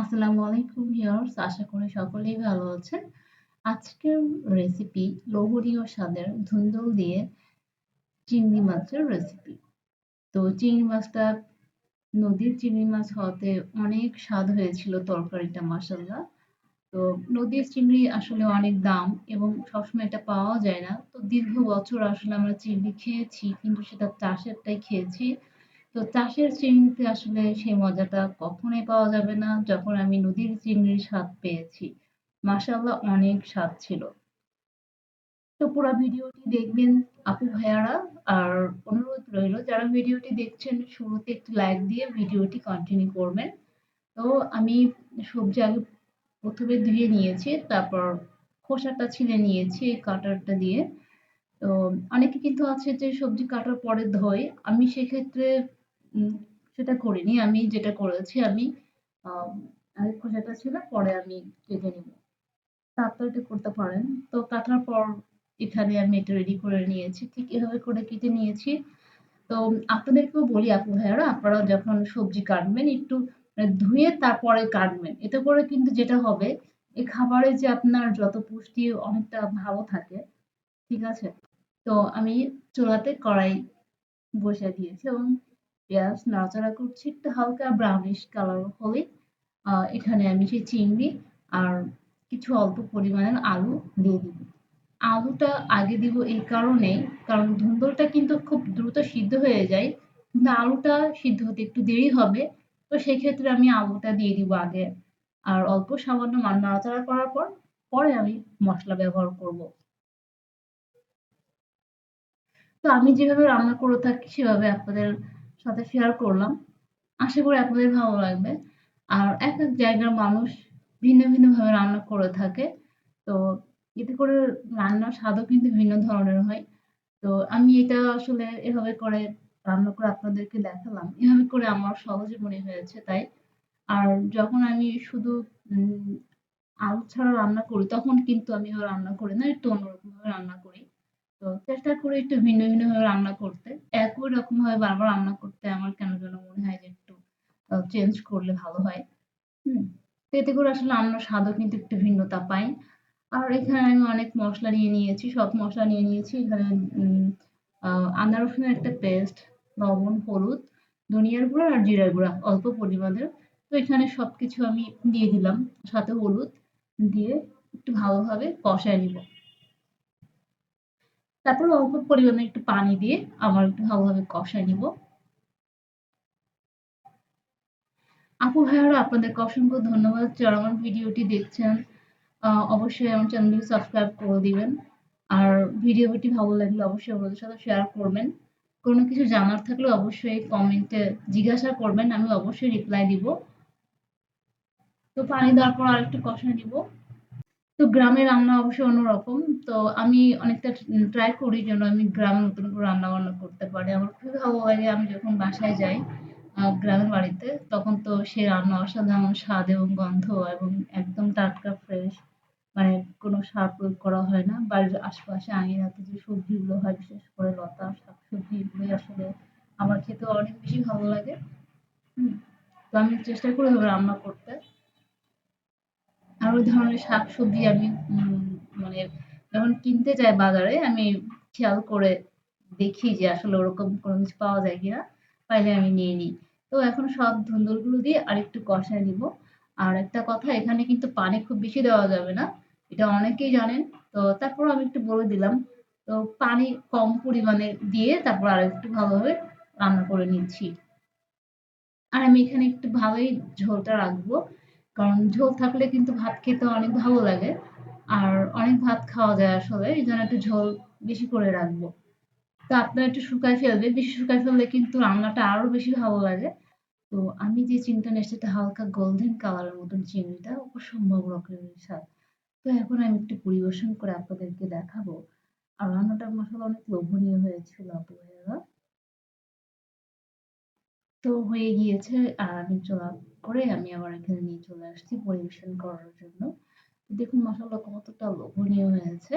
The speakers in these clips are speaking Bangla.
আসসালামু আলাইকুম ভিউয়ার্স, আশা করি সকলেই ভালো আছেন। আজকের রেসিপি লোভনীয় স্বাদের ধুন্দুল দিয়ে চিংড়ি মাছের রেসিপি। তো চিংড়ি মাছটা নদীর চিংড়ি মাছ হওয়াতে অনেক স্বাদ হয়েছিল তরকারিটা মাশাআল্লাহ। তো নদীর চিংড়ি আসলে অনেক দাম এবং সবসময় এটা পাওয়া যায় না। তো দীর্ঘ বছর আসলে আমরা চিংড়ি খেয়েছি কিন্তু সেটা চাষেরটাই খেয়েছি। তো চাষের চিংড়িতে আসলে সেই মজাটা কখনোই পাওয়া যাবে না যখন আমি নদীর চিংড়ির স্বাদ পেয়েছি। মাশাআল্লাহ অনেক স্বাদ ছিল। তো পুরা ভিডিওটি দেখবেন আপু ভাইয়ারা। আর অনুরোধ রইল যারা ভিডিওটি দেখছেন শুরুতে একটু লাইক দিয়ে ভিডিওটি কন্টিনিউ করবেন। তো আমি সবজি আগে প্রথমে ধুয়ে নিয়েছি, তারপর খোসাটা ছিলে নিয়েছি কাটারটা দিয়ে। তো অনেকে কিন্তু আছে যে সবজি কাটার পরে ধোয়। আমি সেক্ষেত্রে উম সেটা করিনি। আমি যেটা করেছি আমি আম আগে খোসাটা ছিল পরে আমি কেটে নিব। তা আপনারা এটা করতে পারেন। তো কাটার পর এখানে আমি এটা রেডি করে নিয়েছি। ঠিক এভাবে করে কেটে নিয়েছি। তো আপনাদেরকেও বলি আপু ভাইয়ারা, আপনারা যখন সবজি কাটবেন একটু ধুয়ে তারপরে কাটবেন। এতে করে কিন্তু যেটা হবে এই খাবারে যে আপনার যত পুষ্টি অনেকটা ভালো থাকে। ঠিক আছে? তো আমি চুলাতে কড়াই বসিয়ে দিয়েছি এবং পেঁয়াজ নাড়াচাড়া করছি। একটু হালকা ব্রাউনিশ কালার হলে এখানে আমি সেই চিংড়ি আর কিছু অল্প পরিমাণের আলু দিয়ে দিব। আলুটা আগে দিব এই কারণেই, কারণ ধুন্দুলটা কিন্তু খুব দ্রুত সিদ্ধ হয়ে যায়। কিন্তু আলুটা সিদ্ধ হতে একটু দেরি হবে। তো সেক্ষেত্রে আমি আলুটা দিয়ে দিব আগে। আর অল্প সামান্য নাড়াচাড়া করার পর পরে আমি মসলা ব্যবহার করব। তো আমি যেভাবে রান্না করে থাকি সেভাবে আপনাদের সাথে শেয়ার করলাম। আশা করি আপনাদের ভালো লাগবে। আর একেক জায়গার মানুষ ভিন্ন, ভিন্নভাবে রান্না করে থাকে। তো এতে করে রান্নার স্বাদও কিন্তু ভিন্ন ধরনের হয়। তো আমি এটা আসলে এভাবে করে রান্না করে আপনাদেরকে দেখালাম। এভাবে করে আমার সহজে মনে হয়েছে তাই। আর যখন আমি শুধু উম আলু ছাড়া রান্না করি তখন কিন্তু আমি এভাবে রান্না করি না। একটু অন্যরকমভাবে রান্না করি। তো চেষ্টা করি একটু ভিন্ন, ভিন্নভাবে রান্না করতে। একই রকমভাবে বারবার রান্না করতে আমার কেন যেন মনে হয় যে একটু চেঞ্জ করলে ভালো হয়। হুম? তো এতে করে আসলে রান্নার স্বাদও কিন্তু একটু ভিন্নতা পাই। আর এখানে আমি অনেক মসলা নিয়ে নিয়েছি। সব মসলা নিয়ে নিয়েছি। এখানে উম আ আদা রসুনের একটা পেস্ট, লবণ, হলুদ, ধনিয়ার গুঁড়া আর জিরার গুঁড়া অল্প পরিমাণের। তো এখানে সবকিছু আমি দিয়ে দিলাম। সাথে হলুদ দিয়ে একটু ভালোভাবে কষায় নিব। তারপর অল্প পরিমাণে একটু পানি দিয়ে আবার একটু ভালোভাবে কষায় নিব। আপু ভাইয়ারা আপনাদেরকে অসংখ্য ধন্যবাদ যারা আমার ভিডিওটি দেখছেন। অবশ্যই আমার চ্যানেলটিকে সাবস্ক্রাইব করে দিবেন। আর ভিডিওটি ভালো লাগলে অবশ্যই আমাদের সাথে শেয়ার করবেন। কোনো কিছু জানার থাকলে অবশ্যই কমেন্টে জিজ্ঞাসা করবেন। আমি অবশ্যই রিপ্লাই দিব। তো পানি দেওয়ার পর আরেকটু কষায় নিব। তো গ্রামের রান্না অবশ্যই অন্যরকম। তো আমি অনেকটা ট্রাই করি যেন আমি গ্রামের মতন করে রান্না-বান্না করতে পারি। আমার খুবই ভালো লাগে আমি যখন বাসায় যাই গ্রামের বাড়িতে, তখন তো সে রান্না অসাধারণ স্বাদ এবং গন্ধ এবং একদম টাটকা ফ্রেশ। মানে কোনো সার প্রয়োগ করা হয় না। বাড়ির আশেপাশে আঙিনাতে যে সবজিগুলো হয় বিশেষ করে লতা শাকসবজি এগুলোই আসলে আমার খেতে অনেক বেশি ভালো লাগে। হুম? তো আমি চেষ্টা করি ওভাবে রান্না করতে। আর ওই ধরনের শাকসবজি আমি মানে যখন কিনতে যাই বাজারে আমি খেয়াল করে দেখি যে আসলে ওরকম কোনো কিছু পাওয়া যায় কিনা। পাইলে আমি নিয়ে নিই। তো এখন সব ধুন্দুলগুলো দিয়ে আরেকটু কষায় নিব। আর একটা কথা এখানে কিন্তু পানি খুব বেশি দেওয়া যাবে না। এটা অনেকেই জানেন। তো তারপরেও আমি একটু বলে দিলাম। তো পানি কম পরিমাণে দিয়ে তারপর আরেকটু ভালোভাবে রান্না করে নিচ্ছি। আর আমি এখানে একটু ভালোই ঝোলটা রাখবো। কারণ ঝোল থাকলে কিন্তু ভাত খেতে অনেক ভালো লাগে। আর অনেক ভাত খাওয়া যায় আসলে। এজন্য একটু ঝোল বেশি করে রাখবো। তো আপনারা একটু শুকায় ফেলবেন। বেশি শুকায় ফেললে কিন্তু রান্নাটা আরো বেশি ভালো লাগে। তো আমি যে চিংড়িটা নিয়ে এসেছি এটা হালকা গোল্ডেন কালারের মতন চিংড়িটা অসম্ভব রকমের স্বাদ। তো এখন আমি একটু পরিবেশন করে আপনাদেরকে দেখাবো। আর রান্নাটা মাশাআল্লাহ অনেক লোভনীয় হয়েছিল আপু ভাইয়ারা। তো হয়ে গিয়েছে আর আমি চুলা করে আমি আবার এখানে নিয়ে চলে আসছি পরিবেশন করার জন্য। দেখুন মাশাআল্লাহ কতটা লোভনীয় হয়েছে।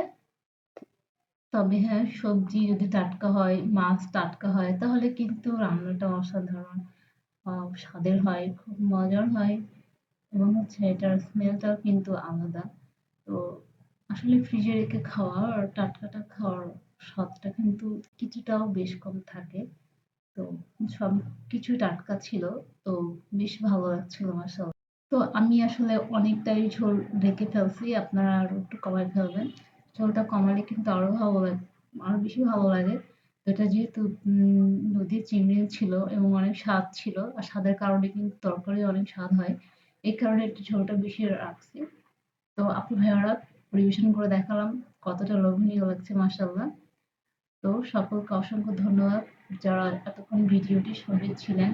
তবে হ্যাঁ, সবজি যদি টাটকা হয়, মাছ টাটকা হয় তাহলে কিন্তু রান্নাটা অসাধারণ স্বাদের হয়, খুব মজার হয়। এবং হচ্ছে এটার স্মেলটাও কিন্তু আলাদা। তো আসলে ফ্রিজে রেখে খাওয়া আর টাটকাটা খাওয়ার স্বাদটা কিন্তু কিছুটাও বেশ কম থাকে। তো সবকিছুই টাটকা ছিল। তো বেশ ভালো লাগছিল মাশাআল্লাহ। তো আমি আসলে অনেকটাই ঝোল ঢেকে ফেলছি। আপনারা আরো একটু কমায় ফেলবেন। ঝোলটা কমালে কিন্তু আরো বেশি ভালো লাগে। তো এটা যেহেতু নদীর চিংড়ি ছিল এবং অনেক স্বাদ ছিল। আর স্বাদের কারণে কিন্তু তরকারি অনেক স্বাদ হয়। এই কারণে একটু ঝোলটা বেশি রাখছি। তো আপু ভাইয়ারা পরিবেশন করে দেখালাম কতটা লোভনীয় লাগছে মাশাআল্লাহ। তো সকলকে অসংখ্য ধন্যবাদ যারা এতক্ষণ ভিডিওটির সঙ্গে ছিলেন।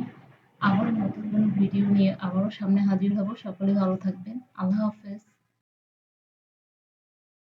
আবারও নতুন কোনো ভিডিও নিয়ে আবারও সামনে হাজির হব। সকলে ভালো থাকবেন। আল্লাহ হাফেজ।